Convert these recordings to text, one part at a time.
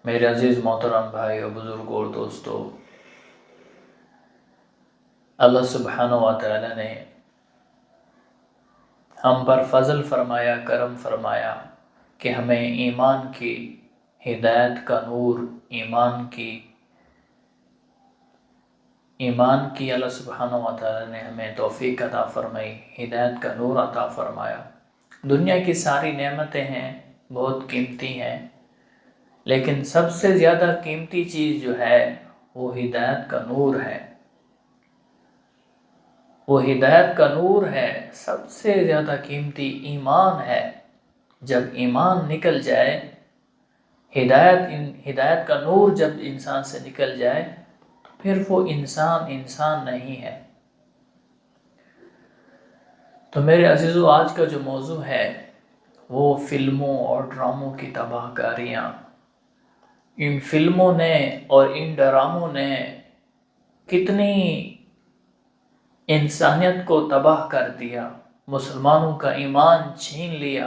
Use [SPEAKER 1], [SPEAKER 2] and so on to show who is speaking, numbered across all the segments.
[SPEAKER 1] میرے عزیز محترم بھائی اور بزرگ اور دوستو، اللہ سبحانہ و تعالی نے ہم پر فضل فرمایا، کرم فرمایا کہ ہمیں ایمان کی ہدایت کا نور، ایمان کی اللہ سبحانہ و تعالی نے ہمیں توفیق عطا فرمائی، ہدایت کا نور عطا فرمایا۔ دنیا کی ساری نعمتیں ہیں، بہت قیمتی ہیں، لیکن سب سے زیادہ قیمتی چیز جو ہے وہ ہدایت کا نور ہے۔ وہ ہدایت کا نور ہے، سب سے زیادہ قیمتی ایمان ہے۔ جب ایمان نکل جائے، ہدایت کا نور جب انسان سے نکل جائے تو پھر وہ انسان نہیں ہے۔ تو میرے عزیزو، آج کا جو موضوع ہے وہ فلموں اور ڈراموں کی تباہ کاریاں۔ ان فلموں نے اور ان ڈراموں نے کتنی انسانیت کو تباہ کر دیا، مسلمانوں کا ایمان چھین لیا،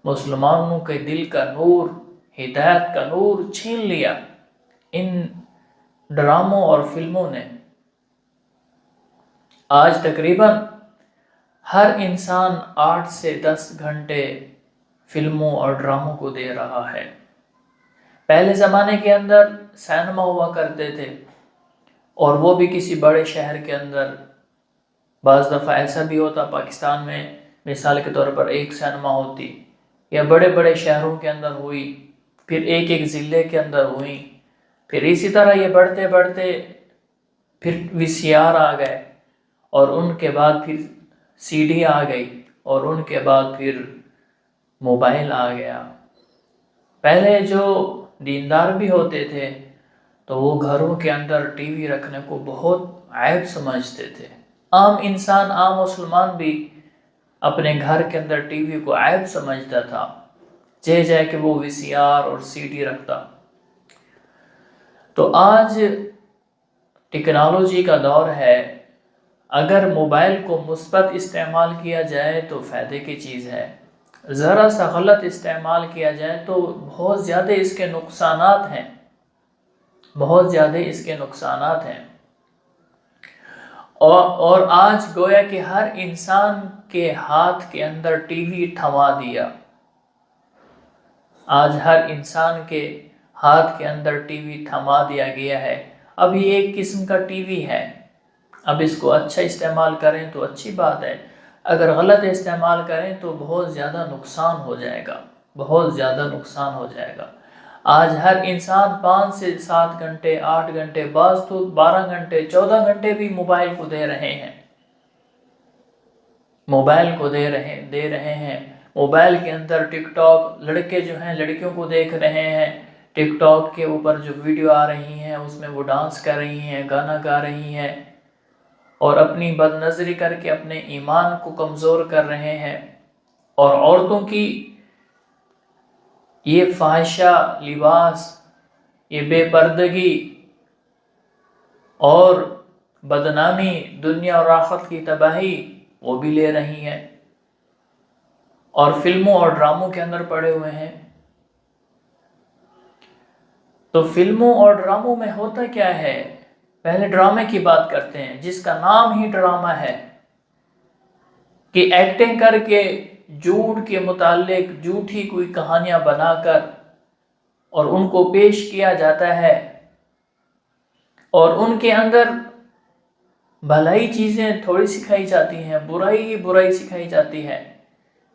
[SPEAKER 1] مسلمانوں کے دل کا نور، ہدایت کا نور چھین لیا ان ڈراموں اور فلموں نے۔ آج تقریباً ہر انسان 8 سے 10 گھنٹے فلموں اور ڈراموں کو دے رہا ہے۔ پہلے زمانے کے اندر سینما ہوا کرتے تھے، اور وہ بھی کسی بڑے شہر کے اندر۔ بعض دفعہ ایسا بھی ہوتا پاکستان میں، مثال کے طور پر ایک سینما ہوتی، یا بڑے بڑے شہروں کے اندر ہوئی، پھر ایک ضلع کے اندر ہوئی، پھر اسی طرح یہ بڑھتے بڑھتے پھر VCR آ گئے، اور ان کے بعد پھر CD آ گئی، اور ان کے بعد پھر موبائل آ گیا۔ پہلے جو دیندار بھی ہوتے تھے تو وہ گھروں کے اندر ٹی وی رکھنے کو بہت عیب سمجھتے تھے۔ عام انسان، عام مسلمان بھی اپنے گھر کے اندر ٹی وی کو عیب سمجھتا تھا، جائے کہ وہ VCR اور CD رکھتا۔ تو آج ٹیکنالوجی کا دور ہے، اگر موبائل کو مثبت استعمال کیا جائے تو فائدے کی چیز ہے، ذرا سا غلط استعمال کیا جائے تو بہت زیادہ اس کے نقصانات ہیں، بہت زیادہ اس کے نقصانات ہیں۔ اور آج گویا کہ ہر انسان کے ہاتھ کے اندر ٹی وی تھما دیا۔ آج ہر انسان کے ہاتھ کے اندر ٹی وی تھما دیا گیا ہے۔ اب یہ ایک قسم کا ٹی وی ہے، اب اس کو اچھا استعمال کریں تو اچھی بات ہے، اگر غلط استعمال کریں تو بہت زیادہ نقصان ہو جائے گا، بہت زیادہ نقصان ہو جائے گا۔ آج ہر انسان 5 سے 7 گھنٹے، 8 گھنٹے، بعض تو 12 گھنٹے، 14 گھنٹے بھی موبائل کو دے رہے ہیں، موبائل کو دے رہے ہیں۔ موبائل کے اندر ٹک ٹاک، لڑکے جو ہیں لڑکیوں کو دیکھ رہے ہیں، ٹک ٹاک کے اوپر جو ویڈیو آ رہی ہیں اس میں وہ ڈانس کر رہی ہیں، گانا گا رہی ہیں، اور اپنی بد نظری کر کے اپنے ایمان کو کمزور کر رہے ہیں۔ اور عورتوں کی یہ فاحشہ لباس، یہ بے پردگی اور بدنامی، دنیا اور آخرت کی تباہی وہ بھی لے رہی ہیں، اور فلموں اور ڈراموں کے اندر پڑے ہوئے ہیں۔ تو فلموں اور ڈراموں میں ہوتا کیا ہے؟ پہلے ڈرامے کی بات کرتے ہیں، جس کا نام ہی ڈرامہ ہے، کہ ایکٹنگ کر کے جھوٹ کے متعلق جھوٹی کوئی کہانیاں بنا کر اور ان کو پیش کیا جاتا ہے، اور ان کے اندر بھلائی چیزیں تھوڑی سکھائی جاتی ہیں، برائی ہی برائی سکھائی جاتی ہے۔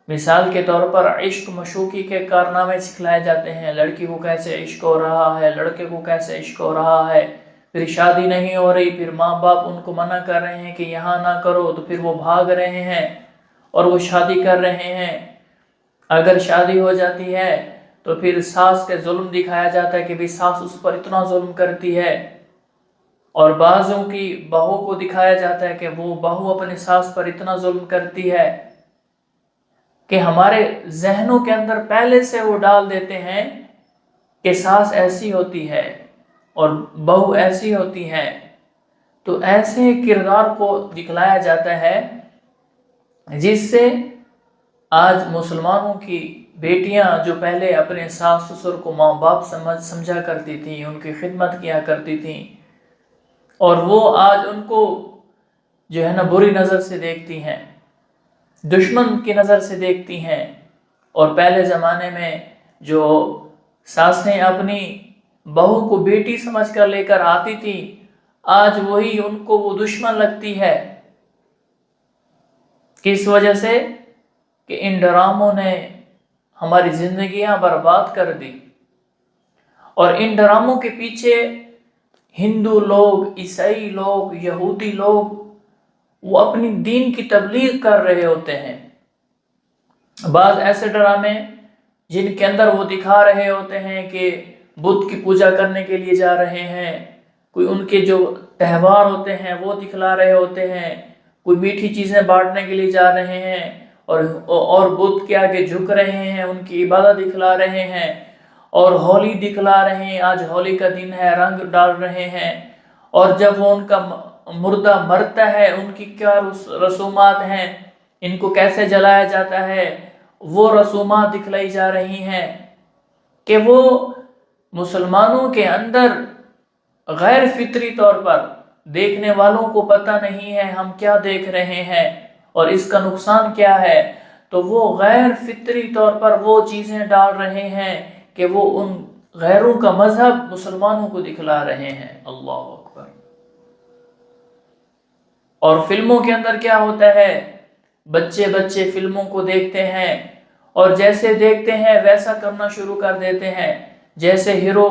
[SPEAKER 1] مثال کے طور پر عشق مشوقی کے کارنامے سکھلائے جاتے ہیں، لڑکی کو کیسے عشق ہو رہا ہے، لڑکے کو کیسے عشق ہو رہا ہے، پھر شادی نہیں ہو رہی، پھر ماں باپ ان کو منع کر رہے ہیں کہ یہاں نہ کرو، تو پھر وہ بھاگ رہے ہیں اور وہ شادی کر رہے ہیں۔ اگر شادی ہو جاتی ہے تو پھر ساس کا ظلم دکھایا جاتا ہے کہ بھی ساس اس پر اتنا ظلم کرتی ہے، اور بعضوں کی بہو کو دکھایا جاتا ہے کہ وہ بہو اپنی ساس پر اتنا ظلم کرتی ہے کہ ہمارے ذہنوں کے اندر پہلے سے وہ ڈال دیتے ہیں کہ ساس ایسی ہوتی ہے اور بہو ایسی ہوتی ہے۔ تو ایسے کردار کو دکھلایا جاتا ہے جس سے آج مسلمانوں کی بیٹیاں جو پہلے اپنے ساس سسر کو ماں باپ سمجھا کرتی تھیں، ان کی خدمت کیا کرتی تھیں، اور وہ آج ان کو جو ہے نا بری نظر سے دیکھتی ہیں، دشمن کی نظر سے دیکھتی ہیں۔ اور پہلے زمانے میں جو ساسیں اپنی بہو کو بیٹی سمجھ کر لے کر آتی تھی، آج وہی ان کو وہ دشمن لگتی ہے۔ کس وجہ سے؟ کہ ان ڈراموں نے ہماری زندگیاں برباد کر دی، اور ان ڈراموں کے پیچھے ہندو لوگ، عیسائی لوگ، یہودی لوگ وہ اپنی دین کی تبلیغ کر رہے ہوتے ہیں۔ بعض ایسے ڈرامے جن کے اندر وہ دکھا رہے ہوتے ہیں کہ بت کی پوجا کرنے کے لیے جا رہے ہیں، کوئی ان کے جو تہوار ہوتے ہیں وہ دکھلا رہے ہوتے ہیں، کوئی میٹھی چیزیں بانٹنے کے لیے جا رہے ہیں، اور بت کے آگے جھک رہے ہیں، ان کی عبادت دکھلا رہے ہیں، اور ہولی دکھلا رہے ہیں، آج ہولی کا دن ہے، رنگ ڈال رہے ہیں، اور جب وہ ان کا مردہ مرتا ہے ان کی کیا رسومات ہیں، ان کو کیسے جلایا جاتا ہے، وہ رسومات دکھلائی جا رہی ہیں، کہ وہ مسلمانوں کے اندر غیر فطری طور پر دیکھنے والوں کو پتہ نہیں ہے ہم کیا دیکھ رہے ہیں اور اس کا نقصان کیا ہے، تو وہ غیر فطری طور پر وہ چیزیں ڈال رہے ہیں کہ وہ ان غیروں کا مذہب مسلمانوں کو دکھلا رہے ہیں۔ اللہ اکبر۔ اور فلموں کے اندر کیا ہوتا ہے، بچے فلموں کو دیکھتے ہیں، اور جیسے دیکھتے ہیں ویسا کرنا شروع کر دیتے ہیں، جیسے ہیرو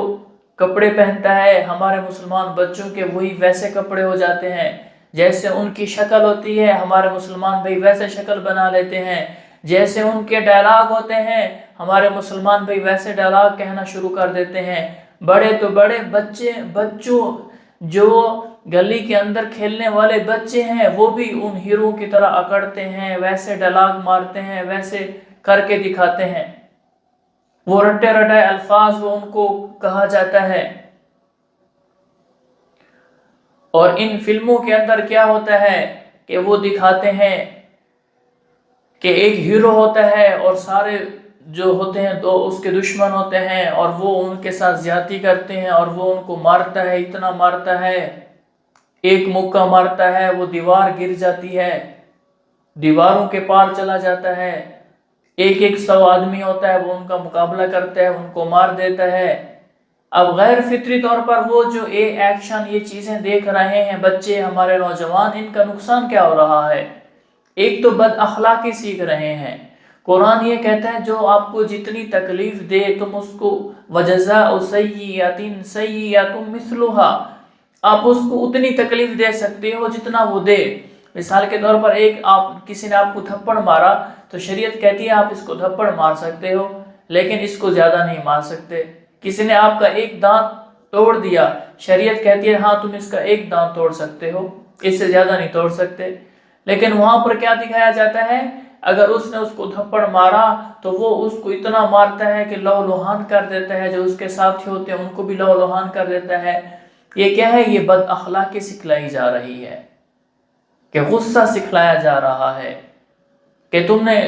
[SPEAKER 1] کپڑے پہنتا ہے ہمارے مسلمان بچوں کے وہی ویسے کپڑے ہو جاتے ہیں، جیسے ان کی شکل ہوتی ہے ہمارے مسلمان بھائی ویسے شکل بنا لیتے ہیں، جیسے ان کے ڈائلاگ ہوتے ہیں ہمارے مسلمان بھائی ویسے ڈائلاگ کہنا شروع کر دیتے ہیں۔ بڑے تو بڑے بچوں جو گلی کے اندر کھیلنے والے بچے ہیں وہ بھی ان ہیرو کی طرح اکڑتے ہیں، ویسے ڈائلاگ مارتے ہیں، ویسے کر کے دکھاتے ہیں، وہ رٹے رٹائے الفاظ وہ ان کو کہا جاتا ہے۔ اور ان فلموں کے اندر کیا ہوتا ہے کہ وہ دکھاتے ہیں کہ ایک ہیرو ہوتا ہے اور سارے جو ہوتے ہیں تو اس کے دشمن ہوتے ہیں، اور وہ ان کے ساتھ زیادتی کرتے ہیں، اور وہ ان کو مارتا ہے، اتنا مارتا ہے، ایک مکہ مارتا ہے وہ دیوار گر جاتی ہے، دیواروں کے پار چلا جاتا ہے، 100 آدمی ہوتا ہے وہ ان کا مقابلہ کرتا ہے، ان کو مار دیتا ہے۔ اب غیر فطری طور پر وہ جو ایکشن یہ چیزیں دیکھ رہے ہیں بچے، ہمارے نوجوان، ان کا نقصان کیا ہو رہا ہے؟ ایک تو بد اخلاقی سیکھ رہے ہیں۔ قرآن یہ کہتا ہے جو آپ کو جتنی تکلیف دے تم اس کو وَجَزَاءُ سَيِّئَةٍ سَيِّئَةٌ مِثْلُهَا، آپ اس کو اتنی تکلیف دے سکتے ہو جتنا وہ دے۔ مثال کے طور پر کسی نے آپ کو تھپڑ مارا تو شریعت کہتی ہے آپ اس کو تھپڑ مار سکتے ہو، لیکن اس کو زیادہ نہیں مار سکتے۔ کسی نے آپ کا ایک دانت توڑ دیا، شریعت کہتی ہے ہاں تم اس کا ایک دانت توڑ سکتے ہو، اس سے زیادہ نہیں توڑ سکتے۔ لیکن وہاں پر کیا دکھایا جاتا ہے، اگر اس نے اس کو تھپڑ مارا تو وہ اس کو اتنا مارتا ہے کہ لو لوہان کر دیتا ہے، جو اس کے ساتھی ہوتے ہیں ان کو بھی لو لوہان کر دیتا ہے۔ یہ کیا ہے؟ یہ بد اخلاقی سکھلائی جا رہی ہے، کہ غصہ سکھلایا جا رہا ہے، کہ تم نے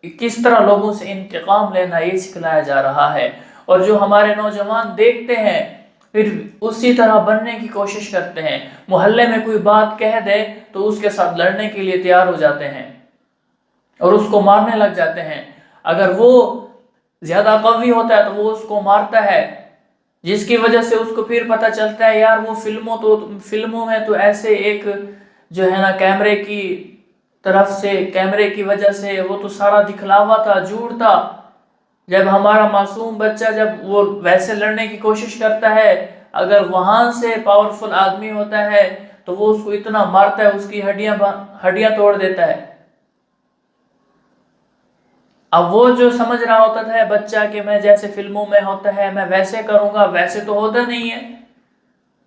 [SPEAKER 1] کس طرح لوگوں سے انتقام لینا یہ سکھلایا جا رہا ہے۔ اور جو ہمارے نوجوان دیکھتے ہیں پھر اسی طرح بننے کی کوشش کرتے ہیں، محلے میں کوئی بات کہہ دے تو اس کے ساتھ لڑنے کے لیے تیار ہو جاتے ہیں اور اس کو مارنے لگ جاتے ہیں۔ اگر وہ زیادہ قوی ہوتا ہے تو وہ اس کو مارتا ہے، جس کی وجہ سے اس کو پھر پتہ چلتا ہے یار وہ فلموں میں تو ایسے ایک جو ہے نا کیمرے کی طرف سے، کیمرے کی وجہ سے وہ تو سارا دکھلاوا تھا، جھوٹ تھا۔ جب ہمارا معصوم بچہ جب وہ ویسے لڑنے کی کوشش کرتا ہے، اگر وہاں سے پاورفل آدمی ہوتا ہے تو وہ اس کو اتنا مارتا ہے، اس کی ہڈیاں توڑ دیتا ہے۔ اب وہ جو سمجھ رہا ہوتا ہے بچہ کہ میں جیسے فلموں میں ہوتا ہے میں ویسے کروں گا، ویسے تو ہوتا نہیں ہے،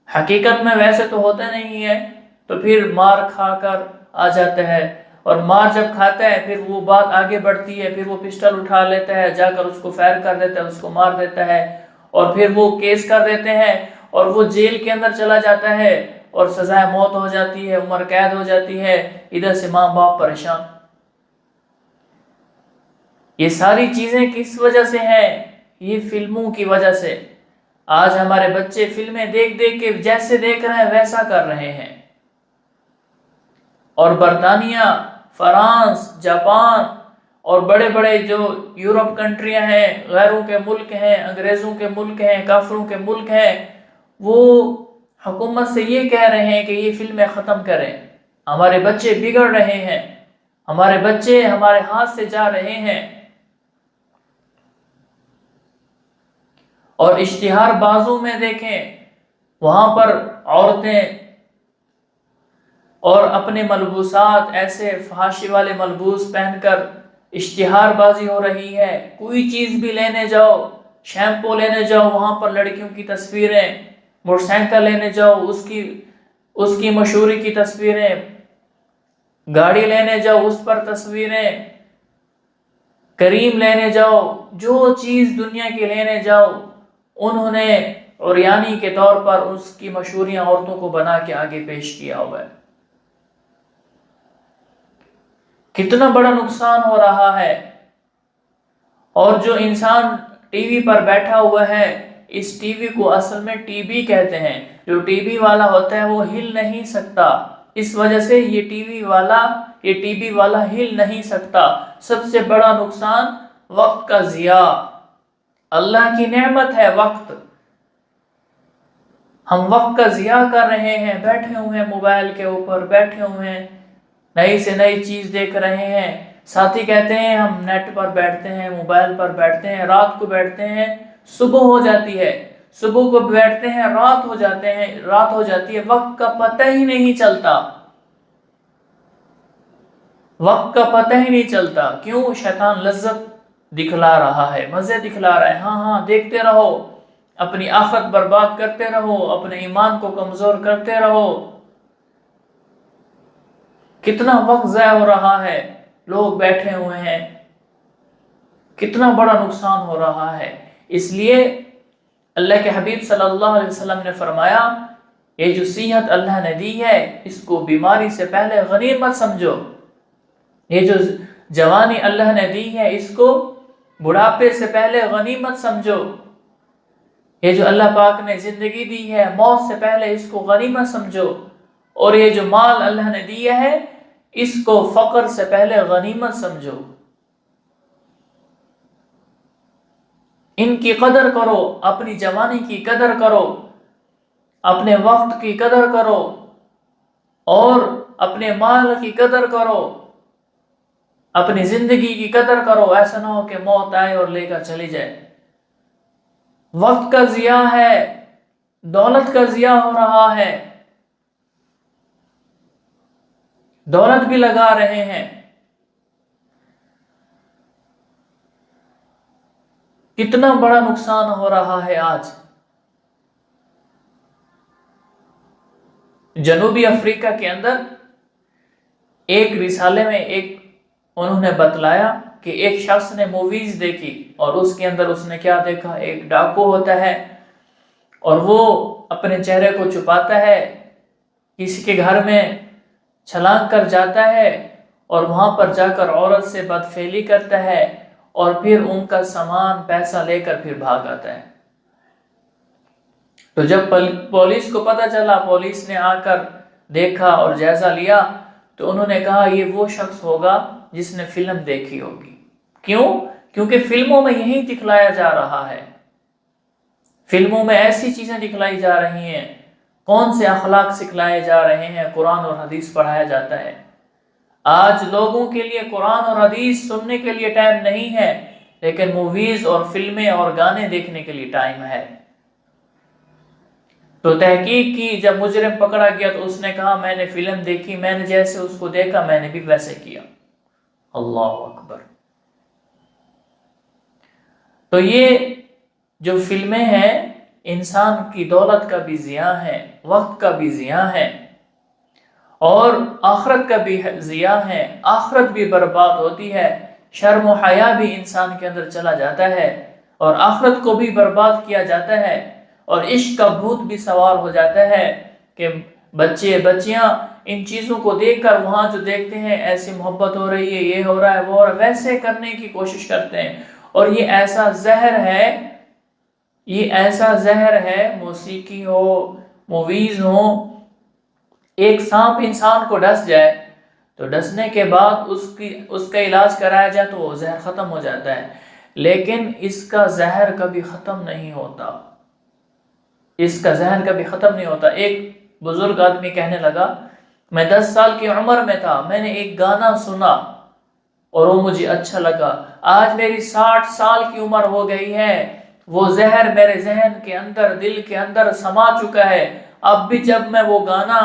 [SPEAKER 1] حقیقت میں ویسے تو ہوتا نہیں ہے، تو پھر مار کھا کر آ جاتا ہے، اور مار جب کھاتا ہے پھر وہ بات آگے بڑھتی ہے، پھر وہ پسٹل اٹھا لیتا ہے، جا کر اس کو فائر کر دیتا ہے، اس کو مار دیتا ہے، اور پھر وہ کیس کر دیتے ہیں اور وہ جیل کے اندر چلا جاتا ہے اور سزائے موت ہو جاتی ہے، عمر قید ہو جاتی ہے۔ ادھر سے ماں باپ پریشان۔ یہ ساری چیزیں کس وجہ سے ہیں؟ یہ فلموں کی وجہ سے۔ آج ہمارے بچے فلمیں دیکھ دیکھ کے جیسے دیکھ رہے ہیں ویسا کر رہے ہیں، اور برطانیہ، فرانس، جاپان اور بڑے بڑے جو یورپ کنٹریاں ہیں، غیروں کے ملک ہیں، انگریزوں کے ملک ہیں، کافروں کے ملک ہیں، وہ حکومت سے یہ کہہ رہے ہیں کہ یہ فلمیں ختم کریں۔ ہمارے بچے بگڑ رہے ہیں، ہمارے بچے ہمارے ہاتھ سے جا رہے ہیں۔ اور اشتہار بازوں میں دیکھیں، وہاں پر عورتیں اور اپنے ملبوسات ایسے فحاشی والے ملبوس پہن کر اشتہار بازی ہو رہی ہے۔ کوئی چیز بھی لینے جاؤ، شیمپو لینے جاؤ، وہاں پر لڑکیوں کی تصویریں، موٹر سائیکل لینے جاؤ اس کی مشہوری کی تصویریں، گاڑی لینے جاؤ اس پر تصویریں، کریم لینے جاؤ، جو چیز دنیا کی لینے جاؤ، انہوں نے عریانی کے طور پر اس کی مشہوریاں عورتوں کو بنا کے آگے پیش کیا ہوا ہے۔ کتنا بڑا نقصان ہو رہا ہے۔ اور جو انسان ٹی وی پر بیٹھا ہوا ہے، اس ٹی وی کو اصل میں ٹی وی کہتے ہیں۔ جو ٹی وی والا ہوتا ہے وہ ہل نہیں سکتا، اس وجہ سے یہ ٹی وی والا ہل نہیں سکتا۔ سب سے بڑا نقصان وقت کا ضیاع۔ اللہ کی نعمت ہے وقت، ہم وقت کا ضیاع کر رہے ہیں، بیٹھے ہوئے ہیں موبائل کے اوپر، بیٹھے ہوئے ہیں نئی سے نئی چیز دیکھ رہے ہیں۔ ساتھی کہتے ہیں ہم نیٹ پر بیٹھتے ہیں، موبائل پر بیٹھتے ہیں، رات کو بیٹھتے ہیں، صبح ہو جاتی ہے، صبح کو بیٹھتے ہیں، رات ہو جاتی ہے، وقت کا پتہ ہی نہیں چلتا، وقت کا پتہ ہی نہیں چلتا۔ کیوں؟ شیطان لذت دکھلا رہا ہے، مزے دکھلا رہا ہے، ہاں دیکھتے رہو، اپنی آخرت برباد کرتے رہو، اپنے ایمان کو کمزور کرتے رہو۔ کتنا وقت ضائع ہو رہا ہے، لوگ بیٹھے ہوئے ہیں، کتنا بڑا نقصان ہو رہا ہے۔ اس لیے اللہ کے حبیب صلی اللہ علیہ وسلم نے فرمایا، یہ جو صحت اللہ نے دی ہے اس کو بیماری سے پہلے غنیمت سمجھو، یہ جو جوانی اللہ نے دی ہے اس کو بڑھاپے سے پہلے غنیمت سمجھو، یہ جو اللہ پاک نے زندگی دی ہے موت سے پہلے اس کو غنیمت سمجھو، اور یہ جو مال اللہ نے دیا ہے اس کو فقر سے پہلے غنیمت سمجھو۔ ان کی قدر کرو، اپنی جوانی کی قدر کرو، اپنے وقت کی قدر کرو، اور اپنے مال کی قدر کرو، اپنی زندگی کی قدر کرو۔ ایسا نہ ہو کہ موت آئے اور لے کر چلی جائے۔ وقت کا ضیاع ہے، دولت کا ضیاع ہو رہا ہے، دولت بھی لگا رہے ہیں۔ کتنا بڑا نقصان ہو رہا ہے آج۔ جنوبی افریقہ کے اندر ایک رسالے میں انہوں نے بتلایا کہ ایک شخص نے موویز دیکھی، اور اس کے اندر اس نے کیا دیکھا، ایک ڈاکو ہوتا ہے اور وہ اپنے چہرے کو چھپاتا ہے، کسی کے گھر میں چھلانگ کر جاتا ہے اور وہاں پر جا کر عورت سے بدفعلی کرتا ہے، اور پھر ان کا سامان پیسہ لے کر پھر بھاگ آتا ہے۔ تو جب پولیس کو پتہ چلا، پولیس نے آ کر دیکھا اور جائزہ لیا، تو انہوں نے کہا یہ وہ شخص ہوگا جس نے فلم دیکھی ہوگی۔ کیوں؟ کیونکہ فلموں میں یہی دکھلایا جا رہا ہے، فلموں میں ایسی چیزیں دکھلائی جا رہی ہیں، کون سے اخلاق سکھلائے جا رہے ہیں، قرآن اور حدیث پڑھایا جاتا ہے۔ آج لوگوں کے لیے قرآن اور حدیث سننے کے لیے ٹائم نہیں ہے، لیکن موویز اور فلمیں اور گانے دیکھنے کے لیے ٹائم ہے۔ تو تحقیق کی، جب مجرم پکڑا گیا تو اس نے کہا میں نے فلم دیکھی، میں نے جیسے اس کو دیکھا میں نے بھی ویسے کیا۔ اللہ اکبر۔ تو یہ جو فلمیں ہیں انسان کی دولت کا بھی ضیاع ہے، وقت کا بھی ضیاع ہے، اور آخرت کا بھی ضیاع ہے، آخرت بھی برباد ہوتی ہے، شرم و حیا بھی انسان کے اندر چلا جاتا ہے، اور آخرت کو بھی برباد کیا جاتا ہے، اور عشق کا بھوت بھی سوار ہو جاتا ہے کہ بچے بچیاں ان چیزوں کو دیکھ کر وہاں جو دیکھتے ہیں ایسی محبت ہو رہی ہے، یہ ہو رہا ہے، وہ ہو رہا ہے، ویسے کرنے کی کوشش کرتے ہیں. اور یہ ایسا زہر ہے، یہ ایسا زہر ہے، موسیقی ہو، موویز ہو. ایک سانپ انسان کو ڈس جائے تو ڈسنے کے بعد اس کا علاج کرایا جائے تو وہ زہر ختم ہو جاتا ہے، لیکن اس کا زہر کبھی ختم نہیں ہوتا. اس کا زہر کبھی ختم نہیں ہوتا. ایک بزرگ آدمی کہنے لگا، میں 10 سال کی عمر میں تھا، میں نے ایک گانا سنا اور وہ مجھے اچھا لگا. آج میری 60 سال کی عمر ہو گئی ہے، وہ زہر میرے ذہن کے اندر، دل کے اندر سما چکا ہے. اب بھی جب میں وہ گانا،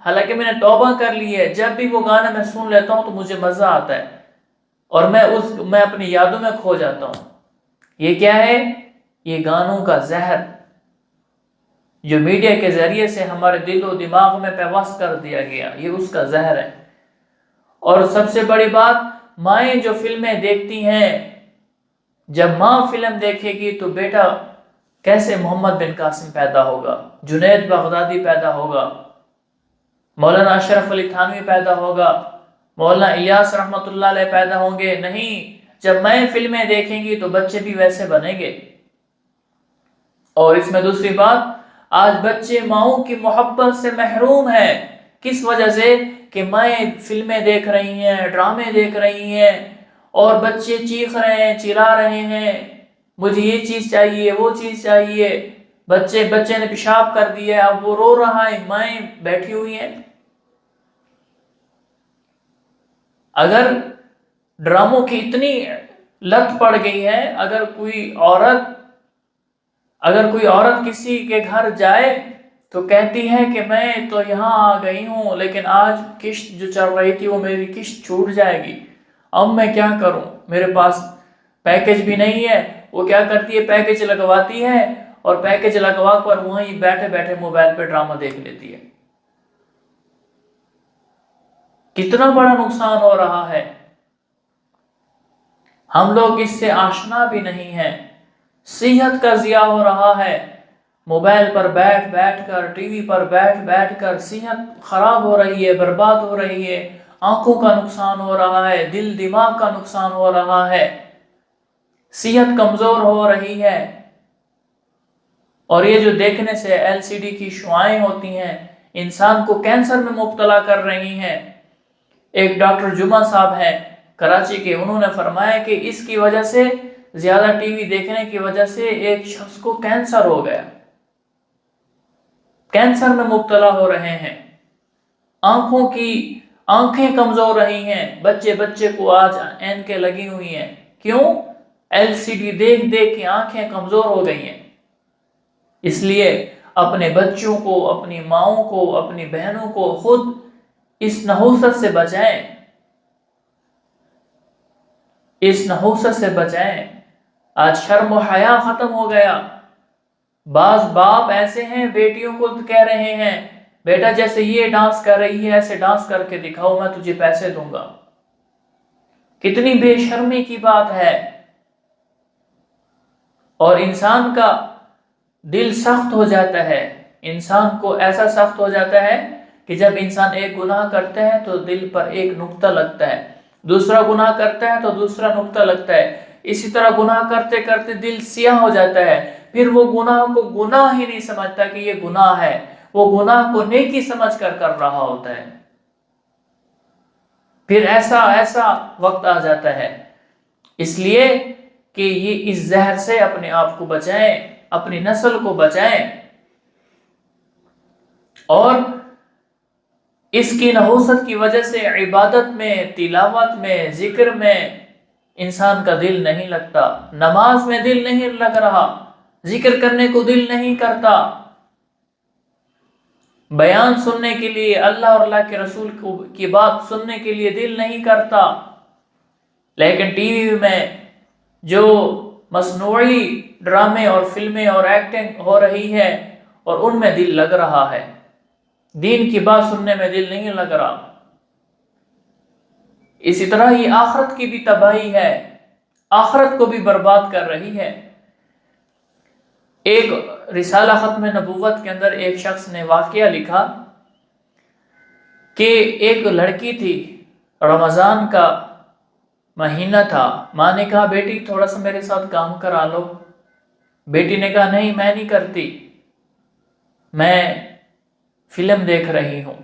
[SPEAKER 1] حالانکہ میں نے توبہ کر لی ہے، جب بھی وہ گانا میں سن لیتا ہوں تو مجھے مزہ آتا ہے اور میں اپنی یادوں میں کھو جاتا ہوں. یہ کیا ہے؟ یہ گانوں کا زہر جو میڈیا کے ذریعے سے ہمارے دل و دماغ میں پیوست کر دیا گیا، یہ اس کا زہر ہے. اور سب سے بڑی بات، مائیں جو فلمیں دیکھتی ہیں، جب ماں فلم دیکھے گی تو بیٹا کیسے محمد بن قاسم پیدا ہوگا، جنید بغدادی پیدا ہوگا، مولانا اشرف علی تھانوی پیدا ہوگا، مولانا الیاس رحمۃ اللہ علیہ پیدا ہوں گے؟ نہیں. جب مائیں فلمیں دیکھیں گی تو بچے بھی ویسے بنیں گے. اور اس میں دوسری بات، آج بچے ماؤں کی محبت سے محروم ہیں. کس وجہ سے؟ کہ مائیں فلمیں دیکھ رہی ہیں، ڈرامے دیکھ رہی ہیں، اور بچے چیخ رہے ہیں، چلا رہے ہیں، مجھے یہ چیز چاہیے، وہ چیز چاہیے. بچے نے پیشاب کر دیا، اب وہ رو رہا ہے، مائیں بیٹھی ہوئی ہیں. اگر ڈراموں کی اتنی لت پڑ گئی ہے، اگر کوئی عورت کسی کے گھر جائے تو کہتی ہے کہ میں تو یہاں آ گئی ہوں، لیکن آج کشت جو چل رہی تھی وہ میری کشت چھوٹ جائے گی، اب میں کیا کروں، میرے پاس پیکج بھی نہیں ہے. وہ کیا کرتی ہے؟ پیکج لگواتی ہے اور پیکج لگوا کر وہیں بیٹھے بیٹھے موبائل پہ ڈرامہ دیکھ لیتی ہے. کتنا بڑا نقصان ہو رہا ہے. ہم لوگ اس سے آشنا بھی نہیں ہیں. صحت کا ضیاع ہو رہا ہے. موبائل پر بیٹھ بیٹھ کر، ٹی وی پر بیٹھ کر صحت خراب ہو رہی ہے، برباد ہو رہی ہے. آنکھوں کا نقصان ہو رہا ہے، دل دماغ کا نقصان ہو رہا ہے، صحت کمزور ہو رہی ہے. اور یہ جو دیکھنے سے LCD کی شعاعیں ہوتی ہیں انسان کو کینسر میں مبتلا کر رہی ہیں. ایک ڈاکٹر جمعہ صاحب ہیں کراچی کے، انہوں نے فرمایا کہ اس کی وجہ سے، زیادہ ٹی وی دیکھنے کی وجہ سے ایک شخص کو کینسر ہو گیا، کینسر میں مبتلا ہو رہے ہیں. آنکھیں کمزور رہی ہیں. بچے کو آج اینکیں لگی ہوئی ہیں. کیوں؟ LCD دیکھ دیکھ کے آنکھیں کمزور ہو گئی ہیں. اس لیے اپنے بچوں کو، اپنی ماؤں کو، اپنی بہنوں کو خود اس نحوست سے بچائیں، اس نحوست سے بچائیں. آج شرم و حیا ختم ہو گیا. بعض باپ ایسے ہیں بیٹیوں کو کہہ رہے ہیں، بیٹا جیسے یہ ڈانس کر رہی ہے ایسے ڈانس کر کے دکھاؤ، میں تجھے پیسے دوں گا. کتنی بے شرمی کی بات ہے. اور انسان کا دل سخت ہو جاتا ہے. انسان کو ایسا سخت ہو جاتا ہے کہ جب انسان ایک گناہ کرتا ہے تو دل پر ایک نقطہ لگتا ہے، دوسرا گناہ کرتا ہے تو دوسرا نقطہ لگتا ہے، اسی طرح گناہ کرتے کرتے دل سیاہ ہو جاتا ہے. پھر وہ گناہ کو گناہ ہی نہیں سمجھتا کہ یہ گناہ ہے، وہ گناہ کو نیکی سمجھ کر رہا ہوتا ہے. پھر ایسا وقت آ جاتا ہے. اس لیے کہ یہ اس زہر سے اپنے آپ کو بچائیں، اپنی نسل کو بچائیں. اور اس کی نحوست کی وجہ سے عبادت میں، تلاوت میں، ذکر میں انسان کا دل نہیں لگتا، نماز میں دل نہیں لگ رہا، ذکر کرنے کو دل نہیں کرتا، بیان سننے کے لیے، اللہ اور اللہ کے رسول کی بات سننے کے لیے دل نہیں کرتا. لیکن ٹی وی میں جو مصنوعی ڈرامے اور فلمیں اور ایکٹنگ ہو رہی ہے اور ان میں دل لگ رہا ہے، دین کی بات سننے میں دل نہیں لگ رہا. اسی طرح یہ آخرت کی بھی تباہی ہے، آخرت کو بھی برباد کر رہی ہے. ایک رسالہ ختم نبوت کے اندر ایک شخص نے واقعہ لکھا کہ ایک لڑکی تھی، رمضان کا مہینہ تھا، ماں نے کہا بیٹی تھوڑا سا میرے ساتھ کام کرا لو۔ بیٹی نے کہا نہیں میں نہیں کرتی، میں فلم دیکھ رہی ہوں۔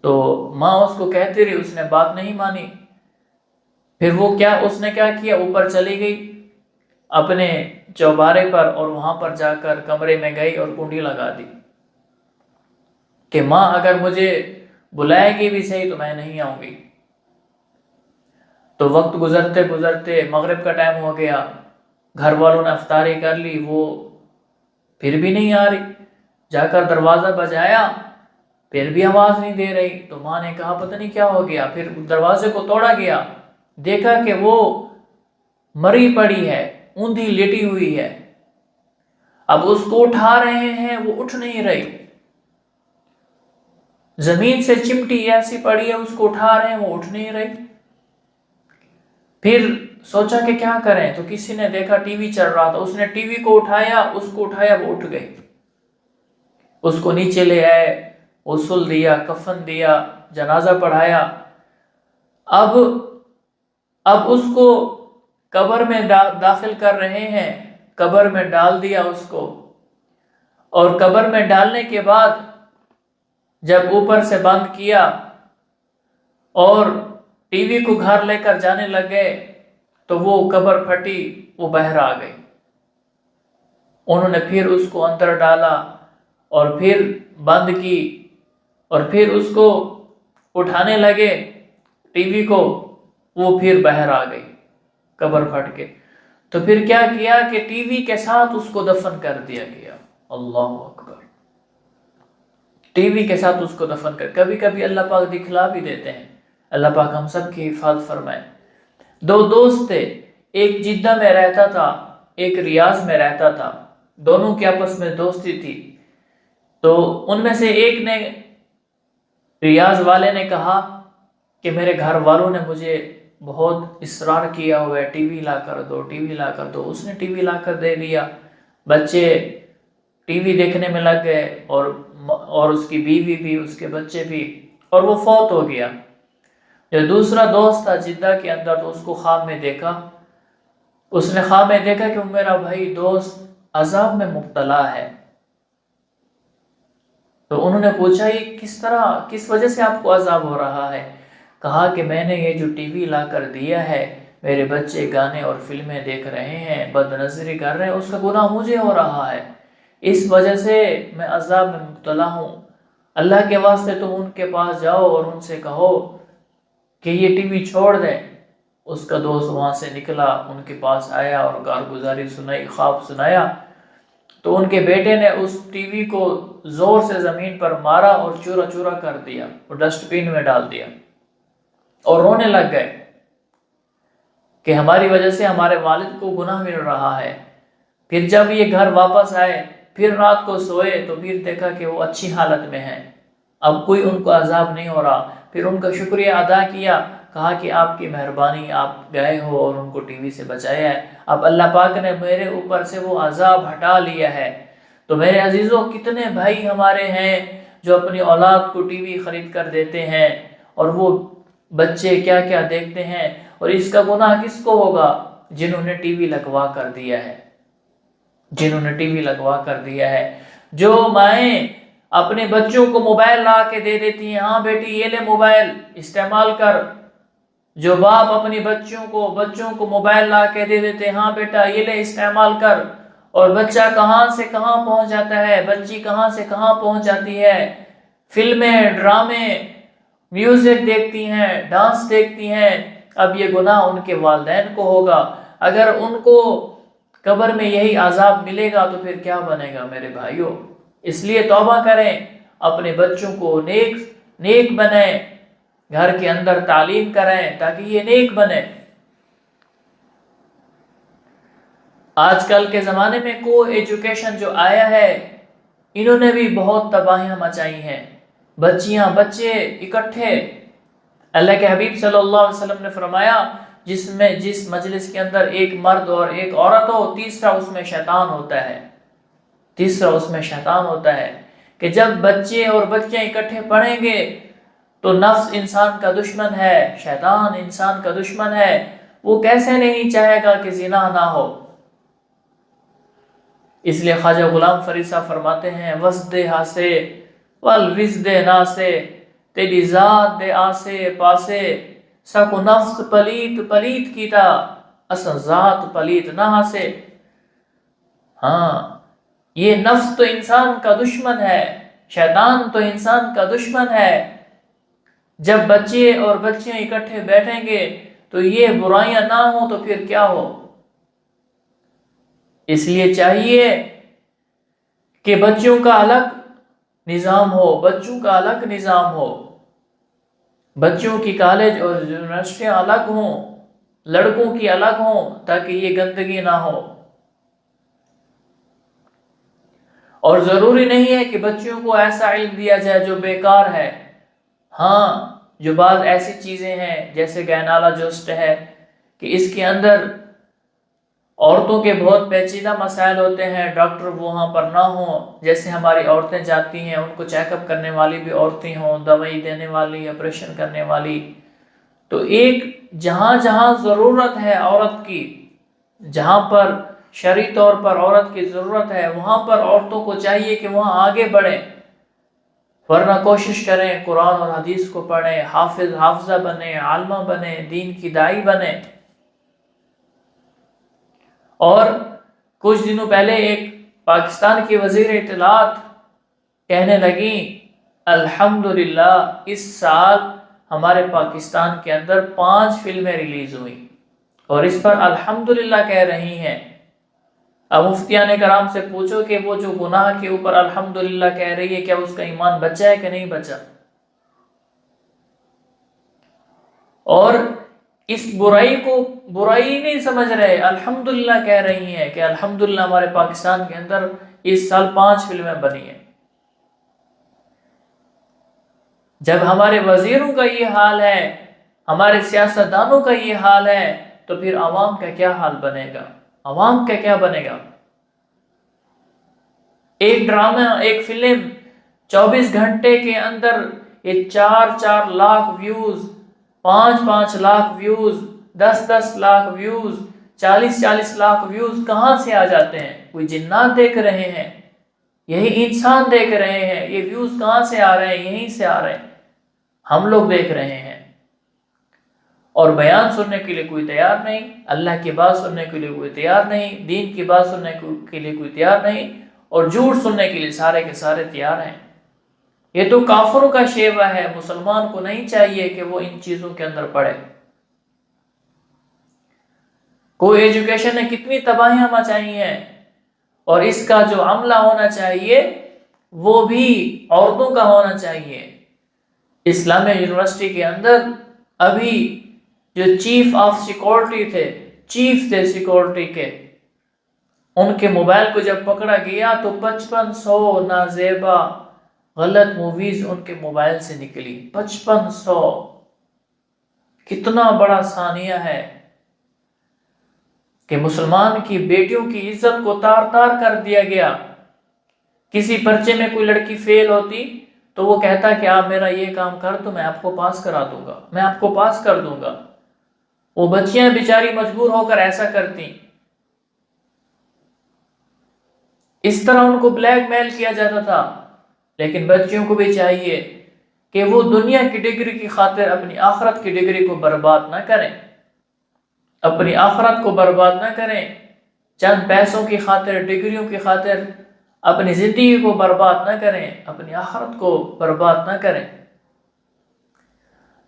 [SPEAKER 1] تو ماں اس کو کہتی رہی، اس نے بات نہیں مانی۔ پھر اس نے کیا کیا، اوپر چلی گئی اپنے چوبارے پر، اور وہاں پر جا کر کمرے میں گئی اور کنڈی لگا دی کہ ماں اگر مجھے بلائے گی بھی صحیح تو میں نہیں آؤں گی۔ تو وقت گزرتے گزرتے مغرب کا ٹائم ہو گیا، گھر والوں نے افطاری کر لی، وہ پھر بھی نہیں آ رہی۔ جا کر دروازہ بجایا، پھر بھی آواز نہیں دے رہی۔ تو ماں نے کہا پتہ نہیں کیا ہو گیا۔ پھر دروازے کو توڑا گیا، دیکھا کہ وہ مری پڑی ہے، اوندھی لیٹی ہوئی ہے۔ اب اس کو اٹھا رہے ہیں، وہ اٹھ نہیں رہی، زمین سے چمٹی ایسی پڑی ہے، اس کو اٹھا رہے ہیں، وہ اٹھ نہیں رہی۔ پھر سوچا کہ کیا کریں، تو کسی نے دیکھا ٹی وی چل رہا تھا، اس نے ٹی وی کو اٹھایا، اس کو اٹھایا، وہ اٹھ گئی۔ اس کو نیچے لے آئے، غسل دیا، کفن دیا، جنازہ پڑھایا۔ اب اس کو قبر میں داخل کر رہے ہیں، قبر میں ڈال دیا اس کو، اور قبر میں ڈالنے کے بعد جب اوپر سے بند کیا اور ٹی وی کو گھر لے کر جانے لگے تو وہ قبر پھٹی، وہ باہر آ گئی۔ انہوں نے پھر اس کو اندر ڈالا اور پھر بند کی، اور پھر اس کو اٹھانے لگے ٹی وی کو، وہ پھر باہر آ گئی قبر پھٹ کے۔ تو پھر کیا کیا کہ ٹی وی کے ساتھ اس کو دفن کر دیا گیا۔ اللہ اکبر، ٹی وی کے ساتھ اس کو دفن کر۔ کبھی کبھی اللہ پاک دکھلا بھی دیتے ہیں، اللہ پاک ہم سب کی حفاظت فرمائے۔ دو دوست تھے، ایک جدہ میں رہتا تھا، ایک ریاض میں رہتا تھا، دونوں کے آپس میں دوستی تھی۔ تو ان میں سے ایک نے، ریاض والے نے کہا کہ میرے گھر والوں نے مجھے بہت اصرار کیا ہوا ہے، ٹی وی لا کر دو، ٹی وی لا کر دو۔ اس نے ٹی وی لا کر دے دیا، بچے ٹی وی دیکھنے میں لگ گئے، اور اس کی بیوی بھی، اس کے بچے بھی، اور وہ فوت ہو گیا۔ جو دوسرا دوست تھا جدہ کے اندر، تو اس کو خواب میں دیکھا، اس نے خواب میں دیکھا کہ میرا بھائی دوست عذاب میں مبتلا ہے۔ تو انہوں نے پوچھا یہ کس وجہ سے آپ کو عذاب ہو رہا ہے؟ کہا کہ میں نے یہ جو ٹی وی لا کر دیا ہے، میرے بچے گانے اور فلمیں دیکھ رہے ہیں، بد نظری کر رہے ہیں، اس کا گناہ مجھے ہو رہا ہے، اس وجہ سے میں عذاب میں مبتلا ہوں۔ اللہ کے واسطے تم ان کے پاس جاؤ اور ان سے کہو کہ یہ ٹی وی چھوڑ دیں۔ اس کا دوست وہاں سے نکلا، ان کے پاس آیا اور کارگزاری سنائی، خواب سنایا۔ تو ان کے بیٹے نے اس ٹی وی کو زور سے زمین پر مارا اور چورا چورا کر دیا، اور ڈسٹ بین میں ڈال دیا، اور رونے لگ گئے کہ ہماری وجہ سے ہمارے والد کو گناہ مل رہا ہے۔ پھر جب یہ گھر واپس آئے، پھر رات کو سوئے، تو پھر دیکھا کہ وہ اچھی حالت میں ہیں، اب کوئی ان کو عذاب نہیں ہو رہا۔ پھر ان کا شکریہ ادا کیا، کہا کہ آپ کی مہربانی، آپ گئے ہو اور ان کو ٹی وی سے بچایا ہے، اب اللہ پاک نے میرے اوپر سے وہ عذاب ہٹا لیا ہے۔ تو میرے عزیزوں، کتنے بھائی ہمارے ہیں جو اپنی اولاد کو ٹی وی خرید کر دیتے ہیں، اور وہ بچے کیا کیا دیکھتے ہیں، اور اس کا گناہ کس کو ہوگا؟ جنہوں نے ٹی وی لگوا کر دیا ہے، جنہوں نے ٹی وی لگوا کر دیا ہے۔ جو مائیں اپنے بچوں کو موبائل لا کے دے دیتی ہیں، ہاں بیٹی یہ لے موبائل استعمال کر، جو باپ اپنی بچوں کو موبائل لا کے دے دیتے ہیں، ہاں بیٹا یہ لے استعمال کر، اور بچہ کہاں سے کہاں پہنچ جاتا ہے، بچی کہاں سے کہاں پہنچ جاتی ہے، فلمیں، ڈرامے، میوزک دیکھتی ہیں، ڈانس دیکھتی ہیں۔ اب یہ گناہ ان کے والدین کو ہوگا۔ اگر ان کو قبر میں یہی عذاب ملے گا تو پھر کیا بنے گا میرے بھائیوں؟ اس لیے توبہ کریں، اپنے بچوں کو نیک بنائیں، گھر کے اندر تعلیم کریں تاکہ یہ نیک بنے۔ آج کل کے زمانے میں کو ایجوکیشن جو آیا ہے، انہوں نے بھی بہت تباہیاں مچائی ہیں، بچیاں بچے اکٹھے۔ اللہ کے حبیب صلی اللہ علیہ وسلم نے فرمایا، جس مجلس کے اندر ایک مرد اور ایک عورت ہو، تیسرا اس میں شیطان ہوتا ہے، کہ جب بچے اور بچیاں اکٹھے پڑھیں گے تو نفس انسان کا دشمن ہے، شیطان انسان کا دشمن ہے، وہ کیسے نہیں چاہے گا کہ زنا نہ ہو۔ اس لیے خواجہ غلام فرید صاحب فرماتے ہیں وزد ہاسے والوزد ناسے، تیری ذات دے آسے پاسے، سکو نفس پلیت پلیت کیتا، اصل ذات پلیت نہ ہاسے۔ ہاں، یہ نفس تو انسان کا دشمن ہے، شیطان تو انسان کا دشمن ہے۔ جب بچے اور بچیاں اکٹھے بیٹھیں گے تو یہ برائیاں نہ ہوں تو پھر کیا ہو۔ اس لیے چاہیے کہ بچوں کا الگ نظام ہو، بچوں کا الگ نظام ہو، بچوں کی کالج اور یونیورسٹیاں الگ ہوں، لڑکوں کی الگ ہوں، تاکہ یہ گندگی نہ ہو۔ اور ضروری نہیں ہے کہ بچوں کو ایسا علم دیا جائے جو بیکار ہے۔ ہاں، جو بعض ایسی چیزیں ہیں جیسے گائنالوجسٹ ہے کہ اس کے اندر عورتوں کے بہت پیچیدہ مسائل ہوتے ہیں، ڈاکٹر وہاں پر نہ ہوں، جیسے ہماری عورتیں جاتی ہیں ان کو چیک اپ کرنے والی بھی عورتیں ہوں، دوائی دینے والی، آپریشن کرنے والی۔ تو ایک جہاں جہاں ضرورت ہے عورت کی، جہاں پر شرعی طور پر عورت کی ضرورت ہے، وہاں پر عورتوں کو چاہیے کہ وہاں آگے بڑھیں، ورنہ کوشش کریں قرآن اور حدیث کو پڑھیں، حافظ حافظہ بنیں، عالمہ بنیں، دین کی داعی بنیں۔ اور کچھ دنوں پہلے ایک پاکستان کی وزیر اطلاعات کہنے لگی الحمدللہ اس سال ہمارے پاکستان کے اندر 5 فلمیں ریلیز ہوئی، اور اس پر الحمدللہ کہہ رہی ہیں۔ اب مفتیان کرام سے پوچھو کہ وہ جو گناہ کے اوپر الحمدللہ کہہ رہی ہے کیا اس کا ایمان بچا ہے کہ نہیں بچا؟ اور اس برائی کو برائی نہیں سمجھ رہے، الحمدللہ کہہ رہی ہیں کہ الحمدللہ ہمارے پاکستان کے اندر اس سال 5 فلمیں بنی ہیں۔ جب ہمارے وزیروں کا یہ حال ہے، ہمارے سیاستدانوں کا یہ حال ہے، تو پھر عوام کا کیا حال بنے گا؟ عوام کا کیا بنے گا؟ ایک ڈرامہ، ایک فلم 24 گھنٹے کے اندر یہ 4 lakh views, 5 lakh views, 10 lakh views, 40 lakh views کہاں سے آ جاتے ہیں؟ کوئی جنات دیکھ رہے ہیں؟ یہی انسان دیکھ رہے ہیں؟ یہ ویوز کہاں سے آ رہے ہیں؟ یہیں سے آ رہے ہیں، ہم لوگ دیکھ رہے ہیں۔ اور بیان سننے کے لیے کوئی تیار نہیں، اللہ کی بات سننے کے لیے کوئی تیار نہیں، دین کی بات سننے کے لیے کوئی تیار نہیں، اور جھوٹ سننے کے لیے سارے کے سارے تیار ہیں۔ یہ تو کافروں کا شیوہ ہے، مسلمان کو نہیں چاہیے کہ وہ ان چیزوں کے اندر پڑے۔ کوئی ایجوکیشن نے کتنی تباہیاں مچائی ہیں، اور اس کا جو عملہ ہونا چاہیے وہ بھی عورتوں کا ہونا چاہیے۔ اسلامیہ یونیورسٹی کے اندر ابھی جو چیف آف سیکورٹی تھے، چیف تھے سیکورٹی کے، ان کے موبائل کو جب پکڑا گیا تو 5500 نازیبا غلط موویز ان کے موبائل سے نکلی۔ 5500! کتنا بڑا ثانیہ ہے کہ مسلمان کی بیٹیوں کی عزت کو تار تار کر دیا گیا۔ کسی پرچے میں کوئی لڑکی فیل ہوتی تو وہ کہتا کہ آپ میرا یہ کام کر تو میں آپ کو پاس کرا دوں گا، میں آپ کو پاس کر دوں گا۔ وہ بچیاں بیچاری مجبور ہو کر ایسا کرتی۔ اس طرح ان کو بلیک میل کیا جاتا تھا۔ لیکن بچیوں کو بھی چاہیے کہ وہ دنیا کی ڈگری کی خاطر اپنی آخرت کی ڈگری کو برباد نہ کریں، اپنی آخرت کو برباد نہ کریں، چند پیسوں کی خاطر، ڈگریوں کی خاطر اپنی زندگی کو برباد نہ کریں، اپنی آخرت کو برباد نہ کریں۔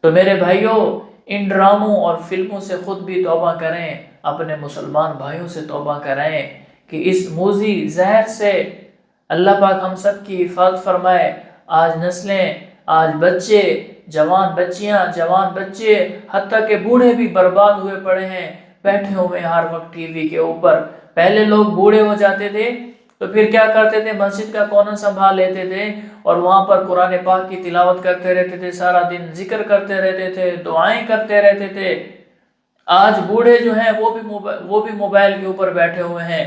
[SPEAKER 1] تو میرے بھائیوں، ان ڈراموں اور فلموں سے خود بھی توبہ کریں، اپنے مسلمان بھائیوں سے توبہ کریں کہ اس موذی زہر سے اللہ پاک ہم سب کی حفاظت فرمائے۔ آج نسلیں، آج بچے، جوان بچیاں، جوان بچے، حتیٰ کہ بوڑھے بھی برباد ہوئے پڑے ہیں، بیٹھے ہوئے ہر وقت ٹی وی کے اوپر۔ پہلے لوگ بوڑھے ہو جاتے تھے تو پھر کیا کرتے تھے؟ مسجد کا کونا سنبھال لیتے تھے اور وہاں پر قرآن پاک کی تلاوت کرتے رہتے تھے، سارا دن ذکر کرتے رہتے تھے، دعائیں کرتے رہتے تھے۔ آج بوڑھے جو ہیں وہ بھی موبائل کے اوپر بیٹھے ہوئے ہیں،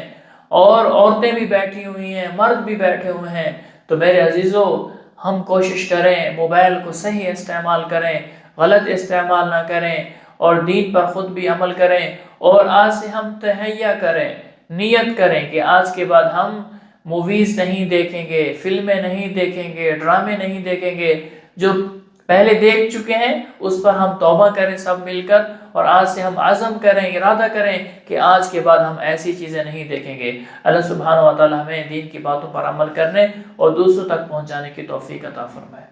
[SPEAKER 1] اور عورتیں بھی بیٹھی ہوئی ہیں، مرد بھی بیٹھے ہوئے ہیں۔ تو میرے عزیزو، ہم کوشش کریں موبائل کو صحیح استعمال کریں، غلط استعمال نہ کریں، اور دین پر خود بھی عمل کریں، اور آج سے ہم تہیہ کریں، نیت کریں کہ آج کے بعد ہم موویز نہیں دیکھیں گے، فلمیں نہیں دیکھیں گے، ڈرامے نہیں دیکھیں گے، جو پہلے دیکھ چکے ہیں اس پر ہم توبہ کریں سب مل کر، اور آج سے ہم عزم کریں، ارادہ کریں کہ آج کے بعد ہم ایسی چیزیں نہیں دیکھیں گے۔ اللہ سبحانہ و تعالی ہمیں دین کی باتوں پر عمل کرنے اور دوسروں تک پہنچانے کی توفیق عطا فرمائے۔